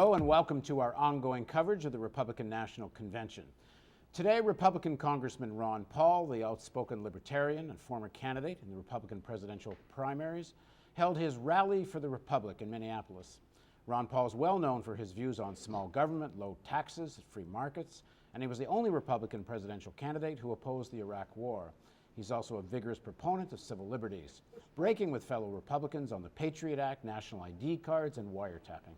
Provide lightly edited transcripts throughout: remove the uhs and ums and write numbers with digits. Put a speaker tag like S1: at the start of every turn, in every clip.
S1: Hello and welcome to our ongoing coverage of the Republican National Convention. Today, Republican Congressman Ron Paul, the outspoken libertarian and former candidate in the Republican presidential primaries, held his Rally for the Republic in Minneapolis. Ron Paul is well known for his views on small government, low taxes, free markets, and he was the only Republican presidential candidate who opposed the Iraq War. He's also a vigorous proponent of civil liberties, breaking with fellow Republicans on the Patriot Act, national ID cards, and wiretapping.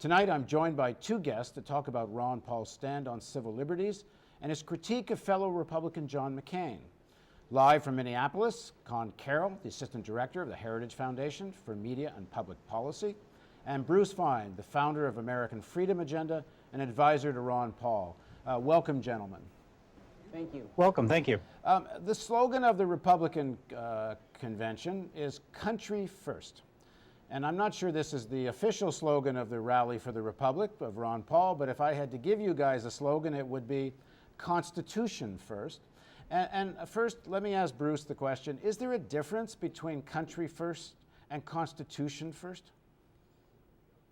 S1: Tonight, I'm joined by two guests to talk about Ron Paul's stand on civil liberties and his critique of fellow Republican John McCain. Live from Minneapolis, Carroll, the Assistant Director of the Heritage Foundation for Media and Public Policy, and Bruce Fein, the founder of American Freedom Agenda and advisor to Ron Paul. Welcome, gentlemen.
S2: Thank you.
S3: Welcome, thank you.
S1: The slogan of the Republican convention is Country First. And I'm not sure this is the official slogan of the Rally for the Republic of Ron Paul, but if I had to give you guys a slogan, it would be Constitution First. And first, let me ask Bruce the question, is there a difference between Country First and Constitution First?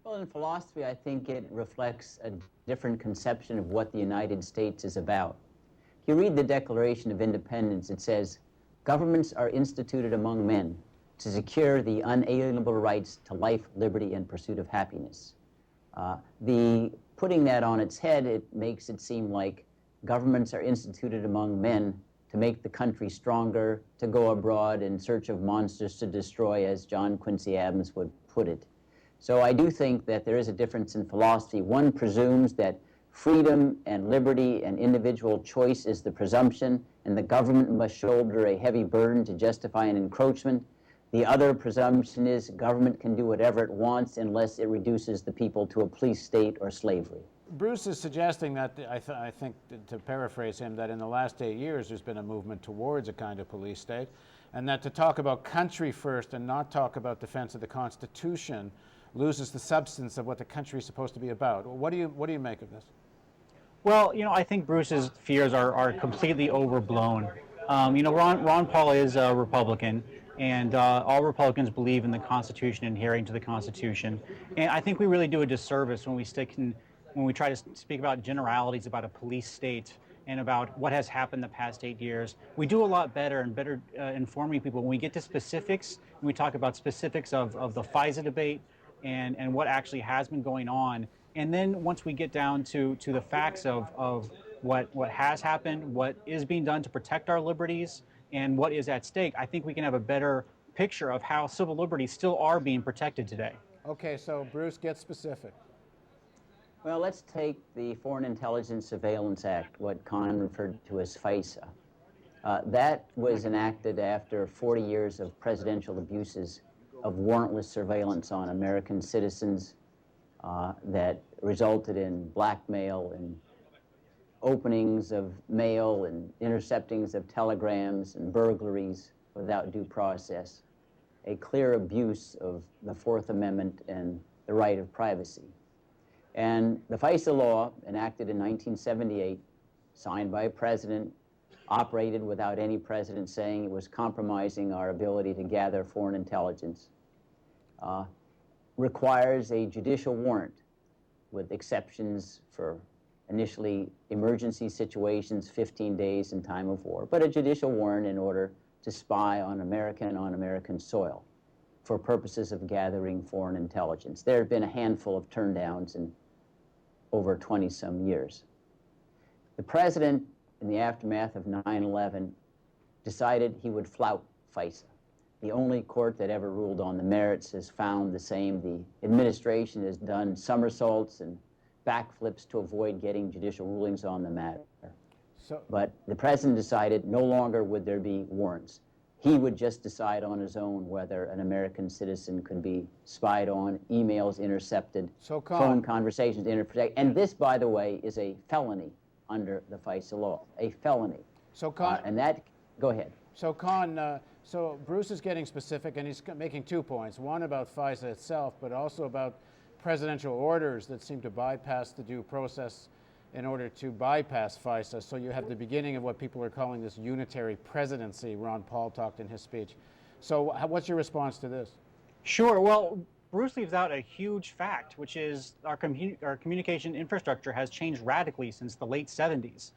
S2: Well, in philosophy, I think it reflects a different conception of what the United States is about. If you read the Declaration of Independence, it says, "Governments are instituted among men to secure the unalienable rights to life, liberty, and pursuit of happiness." Putting that on its head, it makes it seem like governments are instituted among men to make the country stronger, to go abroad in search of monsters to destroy, as John Quincy Adams would put it. So I do think that there is a difference in philosophy. One presumes that freedom and liberty and individual choice is the presumption, and the government must shoulder a heavy burden to justify an encroachment. The other presumption is government can do whatever it wants unless it reduces the people to a police state or slavery.
S1: Bruce is suggesting that, I think, to paraphrase him, that in the last 8 years there's been a movement towards a kind of police state, and that to talk about country first and not talk about defense of the Constitution loses the substance of what the country is supposed to be about. What do you make of this?
S3: Well, I think Bruce's fears are completely overblown. Ron Paul is a Republican, and all Republicans believe in the Constitution and adhering to the Constitution. And I think we really do a disservice when we try to speak about generalities about a police state and about what has happened the past 8 years. We do a lot better informing people when we get to specifics, and we talk about specifics of the FISA debate and what actually has been going on. And then once we get down to the facts of what has happened, what is being done to protect our liberties, and what is at stake, I think we can have a better picture of how civil liberties still are being protected today.
S1: Okay, so Bruce, get specific.
S2: Well, let's take the Foreign Intelligence Surveillance Act, what Con referred to as FISA. That was enacted after 40 years of presidential abuses of warrantless surveillance on American citizens that resulted in blackmail and openings of mail and interceptings of telegrams and burglaries without due process, a clear abuse of the Fourth Amendment and the right of privacy. And the FISA law, enacted in 1978, signed by a president, operated without any president saying it was compromising our ability to gather foreign intelligence, requires a judicial warrant with exceptions for initially emergency situations, 15 days in time of war, but a judicial warrant in order to spy on American soil for purposes of gathering foreign intelligence. There have been a handful of turndowns in over 20-some years. The president, in the aftermath of 9/11, decided he would flout FISA. The only court that ever ruled on the merits has found the same. The administration has done somersaults and backflips to avoid getting judicial rulings on the matter. But the president decided no longer would there be warrants. He would just decide on his own whether an American citizen could be spied on, emails intercepted, phone conversations intercepted. And this, by the way, is a felony under the FISA law, a felony. Go ahead.
S1: So Bruce is getting specific, and he's making 2 points. One about FISA itself, but also about presidential orders that seem to bypass the due process in order to bypass FISA. So you have the beginning of what people are calling this unitary presidency. Ron Paul talked in his speech. So what's your response to this?
S3: Sure. Well, Bruce leaves out a huge fact, which is our communication infrastructure has changed radically since the late 70s.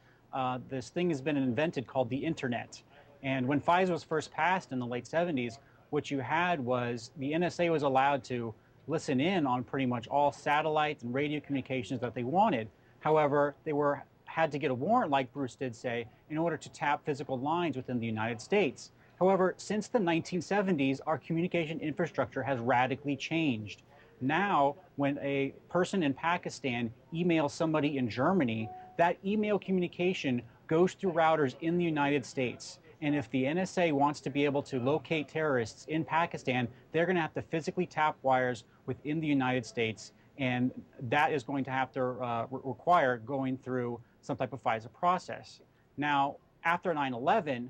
S3: This thing has been invented called the internet. And when FISA was first passed in the late 70s, what you had was the NSA was allowed to listen in on pretty much all satellites and radio communications that they wanted. However, they had to get a warrant, like Bruce did say, in order to tap physical lines within the United States. However, since the 1970s, our communication infrastructure has radically changed. Now, when a person in Pakistan emails somebody in Germany, that email communication goes through routers in the United States. And if the NSA wants to be able to locate terrorists in Pakistan, they're going to have to physically tap wires within the United States. And that is going to have to require going through some type of FISA process. Now, after 9/11,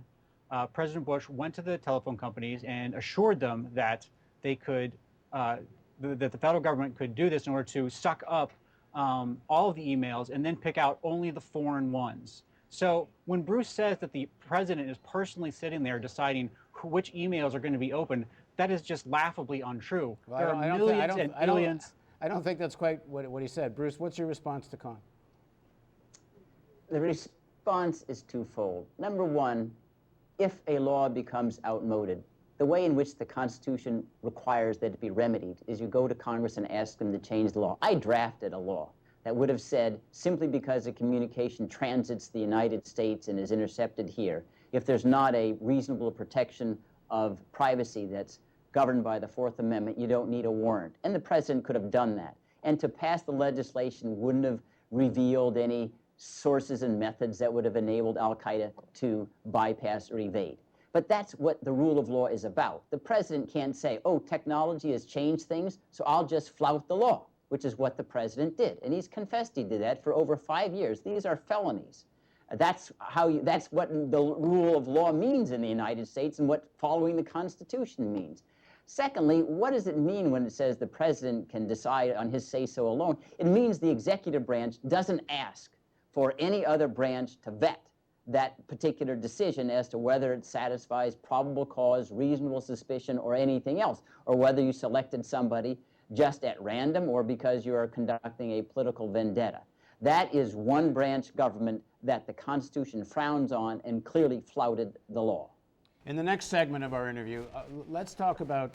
S3: President Bush went to the telephone companies and assured them that they could, that the federal government could do this in order to suck up all of the emails and then pick out only the foreign ones. So when Bruce says that the president is personally sitting there deciding which emails are going to be opened, that is just laughably untrue.
S1: Well,
S3: there are millions and billions.
S1: I don't think that's quite what he said. Bruce, what's your response to Con?
S2: The response is twofold. Number one, if a law becomes outmoded, the way in which the Constitution requires that it be remedied is you go to Congress and ask them to change the law. I drafted a law that would have said, simply because a communication transits the United States and is intercepted here, if there's not a reasonable protection of privacy that's governed by the Fourth Amendment, you don't need a warrant. And the president could have done that. And to pass the legislation wouldn't have revealed any sources and methods that would have enabled al-Qaeda to bypass or evade. But that's what the rule of law is about. The president can't say, oh, technology has changed things, so I'll just flout the law, which is what the president did. And he's confessed he did that for over 5 years. These are felonies. That's what the rule of law means in the United States and what following the Constitution means. Secondly, what does it mean when it says the president can decide on his say-so alone? It means the executive branch doesn't ask for any other branch to vet that particular decision as to whether it satisfies probable cause, reasonable suspicion, or anything else, or whether you selected somebody just at random or because you are conducting a political vendetta. That is one branch government that the Constitution frowns on and clearly flouted the law.
S1: In the next segment of our interview, let's talk about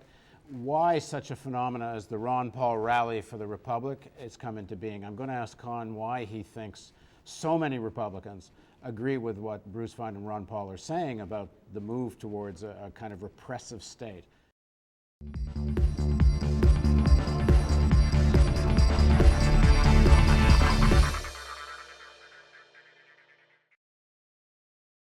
S1: why such a phenomena as the Ron Paul rally for the Republic has come into being. I'm going to ask Con why he thinks so many Republicans agree with what Bruce Fein and Ron Paul are saying about the move towards a kind of repressive state.